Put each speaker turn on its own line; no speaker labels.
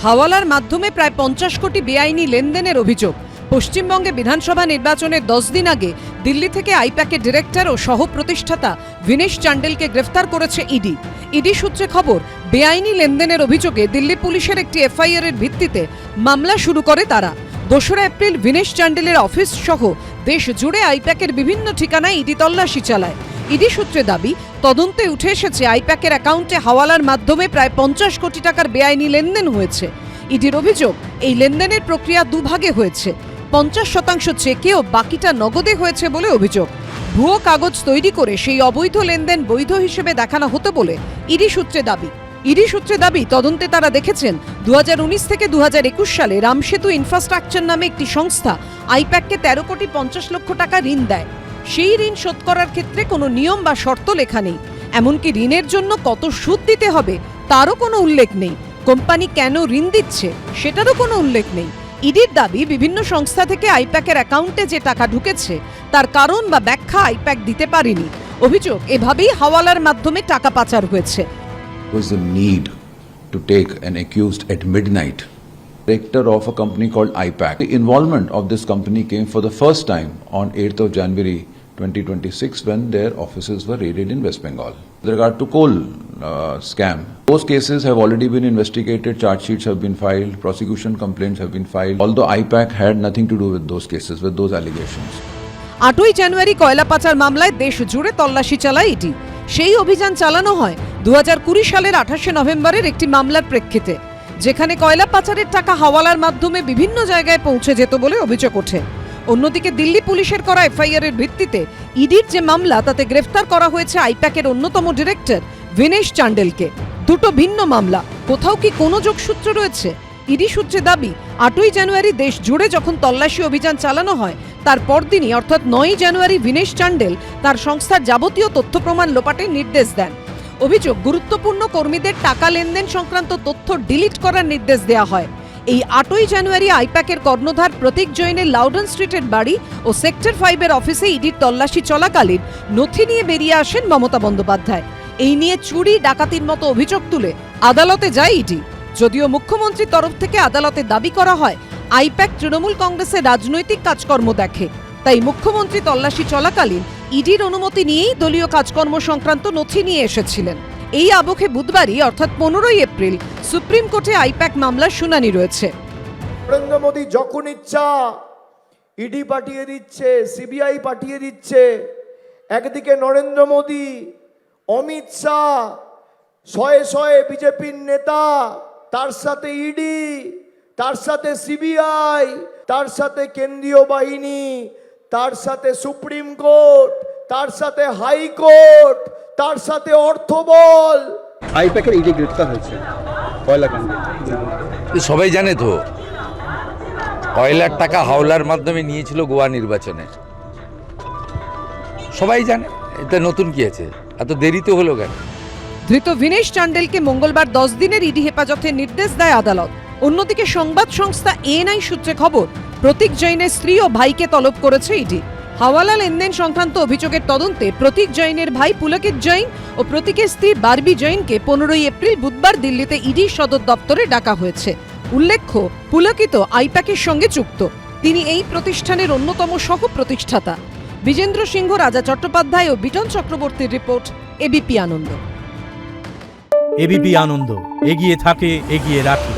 হাওয়ালার মাধ্যমে প্রায় 50 কোটি বেআইনি লেনদেনের অভিযোগ। পশ্চিমবঙ্গে বিধানসভা নির্বাচনের 10 দিন আগে দিল্লি থেকে আইপ্যাকের ডিরেক্টর ও সহ প্রতিষ্ঠাতা ভিনেশ চান্ডেলকে গ্রেফতার করেছে ইডি। ইডি সূত্রে খবর, বেআইনি লেনদেনের অভিযোগে দিল্লি পুলিশের একটি এফআইআর এর ভিত্তিতে মামলা শুরু করে তারা। 2 এপ্রিল ভিনেশ চান্ডেলের অফিস সহ দেশ জুড়ে আইপ্যাকের বিভিন্ন ঠিকানায় ইডি তল্লাশি চালায়। ইডি সূত্রে দাবি, তদন্তে উঠে এসেছে আইপ্যাকের অ্যাকাউন্টে হাওয়ালার মাধ্যমে প্রায় 50 কোটি টাকার বেআইনি লেনদেন হয়েছে। ইডির অভিযোগ, এই লেনদেনের প্রক্রিয়া দুভাগে হয়েছে। 50% চেকে ও বাকিটা নগদে হয়েছে বলে অভিযোগ। ভুয়ো কাগজ তৈরি করে সেই অবৈধ লেনদেন বৈধ হিসেবে দেখানো হতো বলে ইডি সূত্রে দাবি তদন্তে তারা দেখেছেন 2019 থেকে 2021 সালে রামসেতু ইনফ্রাস্ট্রাকচার নামে একটি সংস্থা আইপ্যাককে 13 কোটি 50 লক্ষ টাকা ঋণ দেয়। সেই ঋণ শোধ করার ক্ষেত্রে কোনো নিয়ম বা শর্ত লেখা নেই। এমনকি ঋণের জন্য কত সুদ দিতে হবে তারও কোনো উল্লেখ নেই। কোম্পানি কেন ঋণ দিচ্ছে সেটারও কোনো উল্লেখ নেই। ইডির দাবি, বিভিন্ন সংস্থা থেকে আইপ্যাকের অ্যাকাউন্টে যে টাকা ঢুকেছে তার কারণ বা ব্যাখ্যা আইপ্যাক দিতে পারেনি। অভিযোগ, এভাবেই হাওয়ালার মাধ্যমে টাকা পাচার হয়েছে।
Was the need to take an accused at midnight, director of a company called IPAC. The involvement of this company came for the first time on 8th of January 2026 when their offices were raided in West Bengal. With regard to coal scam, those cases have already been investigated, charge sheets have been filed, prosecution complaints have been filed, although IPAC had nothing to do with those cases, with those allegations.
8ই জানুয়ারি কয়লা পাচার মামলায় দেশ জুড়ে তল্লাশি চালায় ED. সেই অভিযান চালানো হয় 2020 সালের 28শে নভেম্বরের একটি মামলার প্রেক্ষিতে, যেখানে কয়লা পাচারের টাকা হাওয়ালার মাধ্যমে বিভিন্ন জায়গায় পৌঁছে যেত বলে অভিযোগ ওঠে। অন্যদিকে দিল্লি পুলিশের করা এফআইআর এর ভিত্তিতে ইডির যে মামলা, তাতে গ্রেফতার করা হয়েছে আইপ্যাকের অন্যতম ডিরেক্টর ভিনেশ চান্ডেলকে। দুটো ভিন্ন মামলা, কোথাও কি কোনো যোগসূত্র রয়েছে? ইডি সূত্রে দাবি, 8ই জানুয়ারি দেশ জুড়ে যখন তল্লাশি অভিযান চালানো হয়, তার পরদিনই অর্থাৎ 9ই জানুয়ারি ভিনেশ চান্ডেল তার সংস্থার যাবতীয় তথ্য প্রমাণ লোপাটের নির্দেশ দেন। অভিযোগ, গুরুত্বপূর্ণ কর্মীদের টাকা লেনদেন সংক্রান্ত তথ্য ডিলিট করার নির্দেশ দেওয়া হয়। এই 8ই জানুয়ারি আইপ্যাকের কর্ণধার প্রতীক জৈনের লাউডন স্ট্রিটের বাড়ি ও সেক্টর 5-এর অফিসে ইডির তল্লাশি চলাকালীন নথি নিয়ে বেরিয়ে আসেন মমতা বন্দ্যোপাধ্যায়। এই নিয়ে চুরি ডাকাতির মতো অভিযোগ তুলে আদালতে যায় ইডি। যদিও মুখ্যমন্ত্রীর তরফ থেকে আদালতে দাবি করা হয়, আইপ্যাক তৃণমূল কংগ্রেসের রাজনৈতিক কাজকর্ম দেখে, তাই মুখ্যমন্ত্রী তল্লাশি চলাকালীন ইডির অনুমতি নিয়েই দলীয় কাজকর্ম সংক্রান্ত নথি নিয়ে এসেছিলেন। এই আবহে বুধবারই অর্থাৎ 15ই এপ্রিল সুপ্রিম কোর্টে আইপ্যাক মামলার শুনানি রয়েছে।
নরেন্দ্র মোদী যখন ইচ্ছা ইডি পাঠিয়ে দিচ্ছে, সিবিআই পাঠিয়ে দিচ্ছে। একদিকে নরেন্দ্র মোদী, অমিত শাহ, শয়ে বিজেপির নেতা, তার সাথে ইডি, তার সাথে সিবিআই, তার সাথে কেন্দ্রীয় বাহিনী, তার সাথে সুপ্রিম কোর্ট, তার সাথে হাইকোর্ট, তার সাথে অর্থবল।
আইপ্যাকের ইডি গ্রেফতার হয়েছে কয়লা কাণ্ডে।
সবাই জানে তো, কয়লার টাকা হাওলার মাধ্যমে নিয়েছিল গোয়া নির্বাচনে, সবাই জানে। এটা নতুন কি আছে, এত দেরিতে হলো কেন?
ধৃত ভিনেশ চান্ডেলকে মঙ্গলবার 10 দিনের ইডি হেফাজতের নির্দেশ দেয় আদালত। অন্যদিকে সংবাদ সংস্থা এএনআই সূত্রে খবর, প্রতীক জৈনের স্ত্রী ও ভাইকে তলব করেছে ইডি। হাওয়ালা লেনদেন সংক্রান্ত অভিযোগের তদন্তে প্রতীক জৈনের ভাই পুলকিত জৈন ও প্রতীকের স্ত্রী বারবি জৈনকে 15ই এপ্রিল বুধবার দিল্লিতে ইডি সদর দপ্তরে ডাকা হয়েছে। উল্লেখ্য, পুলকিত আইপ্যাকের সঙ্গে যুক্ত। তিনি এই প্রতিষ্ঠানের অন্যতম সহ প্রতিষ্ঠাতা। বিজেন্দ্র সিংহ, রাজা চট্টোপাধ্যায় ও বিটন চক্রবর্তীর রিপোর্ট, এবিপি আনন্দ।
এবিপি আনন্দ, এগিয়ে থাকে, এগিয়ে রাখে।